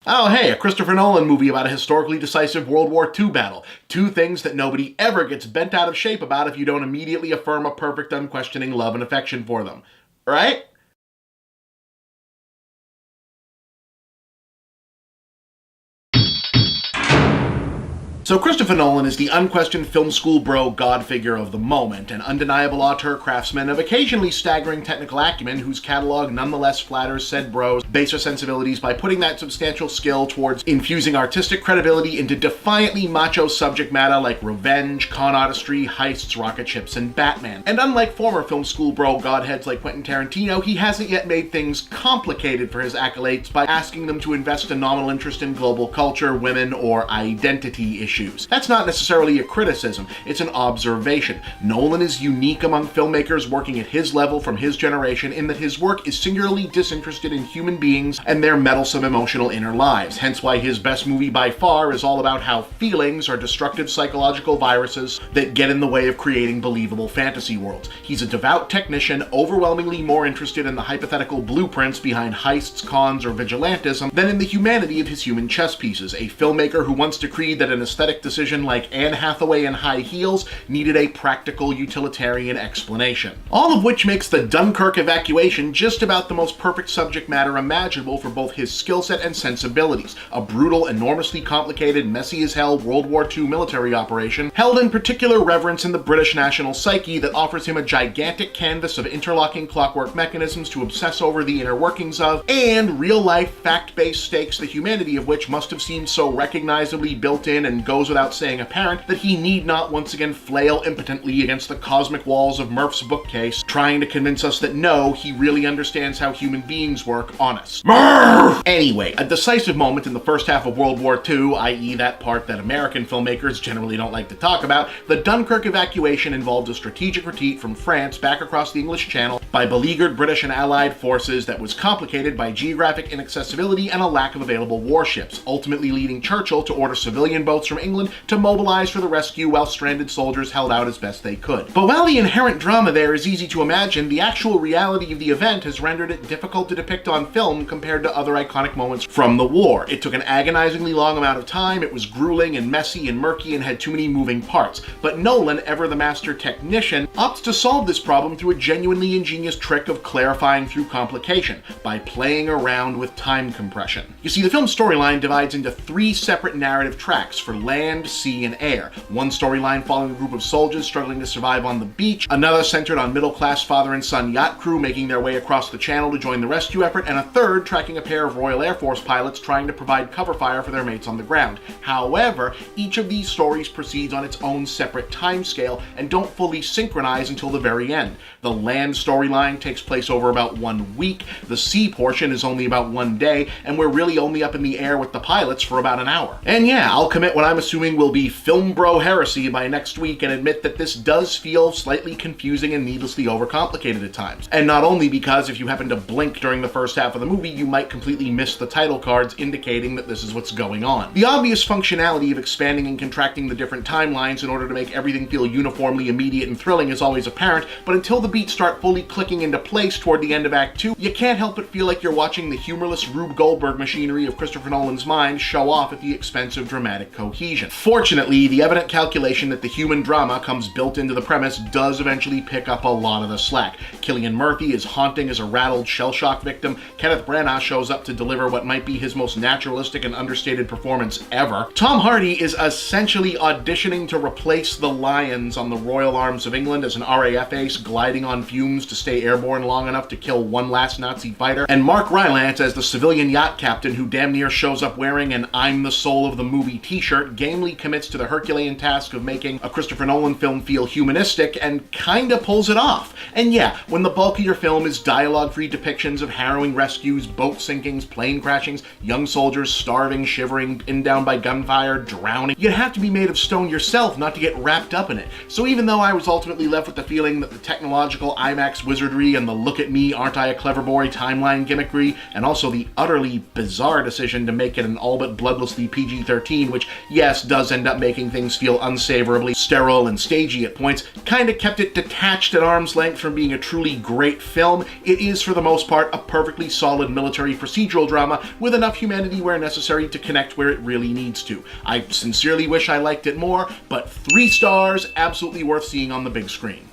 Oh hey, a Christopher Nolan movie about a historically decisive World War II battle. Two things that nobody ever gets bent out of shape about if you don't immediately affirm a perfect, unquestioning love and affection for them. Right? So Christopher Nolan is the unquestioned film school bro god figure of the moment, an undeniable auteur craftsman of occasionally staggering technical acumen whose catalog nonetheless flatters said bro's baser sensibilities by putting that substantial skill towards infusing artistic credibility into defiantly macho subject matter like revenge, con artistry, heists, rocket ships, and Batman. And unlike former film school bro godheads like Quentin Tarantino, he hasn't yet made things complicated for his acolytes by asking them to invest a nominal interest in global culture, women, or identity issues. That's not necessarily a criticism, it's an observation. Nolan is unique among filmmakers working at his level from his generation in that his work is singularly disinterested in human beings and their meddlesome emotional inner lives, hence why his best movie by far is all about how feelings are destructive psychological viruses that get in the way of creating believable fantasy worlds. He's a devout technician, overwhelmingly more interested in the hypothetical blueprints behind heists, cons, or vigilantism than in the humanity of his human chess pieces, a filmmaker who once decreed that an aesthetic decision like Anne Hathaway in high heels needed a practical utilitarian explanation. All of which makes the Dunkirk evacuation just about the most perfect subject matter imaginable for both his skill set and sensibilities. A brutal, enormously complicated, messy as hell World War II military operation held in particular reverence in the British national psyche that offers him a gigantic canvas of interlocking clockwork mechanisms to obsess over the inner workings of, and real-life, fact-based stakes the humanity of which must have seemed so recognizably built in and goes without saying apparent that he need not once again flail impotently against the cosmic walls of Murph's bookcase, trying to convince us that no, he really understands how human beings work honest. Murph! Anyway, a decisive moment in the first half of World War II, i.e. that part that American filmmakers generally don't like to talk about, the Dunkirk evacuation involved a strategic retreat from France back across the English Channel by beleaguered British and Allied forces that was complicated by geographic inaccessibility and a lack of available warships, ultimately leading Churchill to order civilian boats from England to mobilize for the rescue while stranded soldiers held out as best they could. But while the inherent drama there is easy to imagine, the actual reality of the event has rendered it difficult to depict on film compared to other iconic moments from the war. It took an agonizingly long amount of time, it was grueling and messy and murky and had too many moving parts. But Nolan, ever the master technician, opts to solve this problem through a genuinely ingenious trick of clarifying through complication, by playing around with time compression. You see, the film's storyline divides into three separate narrative tracks for land, sea, and air. One storyline following a group of soldiers struggling to survive on the beach, another centered on middle-class father and son yacht crew making their way across the channel to join the rescue effort, and a third tracking a pair of Royal Air Force pilots trying to provide cover fire for their mates on the ground. However, each of these stories proceeds on its own separate timescale and don't fully synchronize until the very end. The land storyline takes place over about 1 week, the sea portion is only about 1 day, and we're really only up in the air with the pilots for about an hour. And yeah, I'll commit what I'm assuming will be film bro heresy by next week and admit that this does feel slightly confusing and needlessly overcomplicated at times. And not only because if you happen to blink during the first half of the movie, you might completely miss the title cards indicating that this is what's going on. The obvious functionality of expanding and contracting the different timelines in order to make everything feel uniformly immediate and thrilling is always apparent, but until the beats start fully clicking into place toward the end of Act 2, you can't help but feel like you're watching the humorless Rube Goldberg machinery of Christopher Nolan's mind show off at the expense of dramatic cohesion. Fortunately, the evident calculation that the human drama comes built into the premise does eventually pick up a lot of the slack. Cillian Murphy is haunting as a rattled shell-shock victim, Kenneth Branagh shows up to deliver what might be his most naturalistic and understated performance ever, Tom Hardy is essentially auditioning to replace the Lions on the Royal Arms of England as an RAF ace gliding on fumes to stay airborne long enough to kill one last Nazi fighter, and Mark Rylance as the civilian yacht captain who damn near shows up wearing an "I'm the soul of the movie" t-shirt, gamely commits to the Herculean task of making a Christopher Nolan film feel humanistic and kinda pulls it off. And yeah, when the bulk of your film is dialogue-free depictions of harrowing rescues, boat sinkings, plane crashings, young soldiers starving, shivering, pinned down by gunfire, drowning, you'd have to be made of stone yourself not to get wrapped up in it. So even though I was ultimately left with the feeling that the technological IMAX wizardry and the look at me, aren't I a clever boy timeline gimmickry, and also the utterly bizarre decision to make it an all but bloodlessly PG-13, which, yeah, yes, does end up making things feel unsavourably sterile and stagey at points, kinda kept it detached at arm's length from being a truly great film, it is for the most part a perfectly solid military procedural drama with enough humanity where necessary to connect where it really needs to. I sincerely wish I liked it more, but 3 stars, absolutely worth seeing on the big screen.